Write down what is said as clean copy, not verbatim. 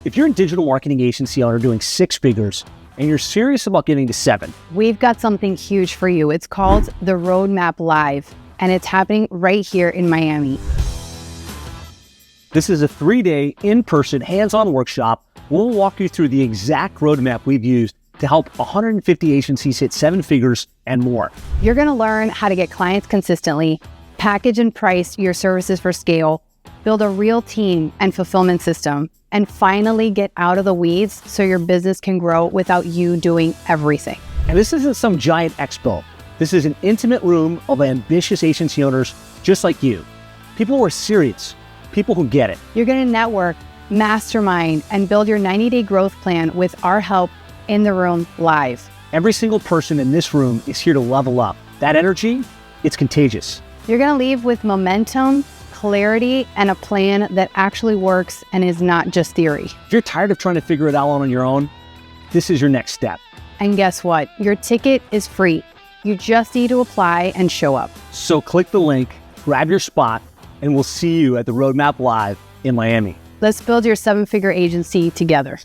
If you're a digital marketing agency owner doing 6 figures and you're serious about getting to 7, we've got something huge for you. It's called the Roadmap Live, and it's happening right here in Miami. this is a 3-day in-person hands-on workshop. We'll walk you through the exact roadmap we've used to help 150 agencies hit 7 figures and more. You're going to learn how to get clients consistently, package and price your services for scale, build a real team and fulfillment system, and finally get out of the weeds so your business can grow without you doing everything. And this isn't some giant expo. This is an intimate room of ambitious agency owners just like you. People who are serious, people who get it. You're going to network, mastermind, and build your 90-day growth plan with our help in the room live. Every single person in this room is here to level up. That energy, it's contagious. You're going to leave with momentum, clarity, and a plan that actually works and is not just theory. If you're tired of trying to figure it out on your own, this is your next step. And guess what? Your ticket is free. You just need to apply and show up. So click the link, grab your spot, and we'll see you at the Roadmap Live in Miami. Let's build your 7-figure agency together.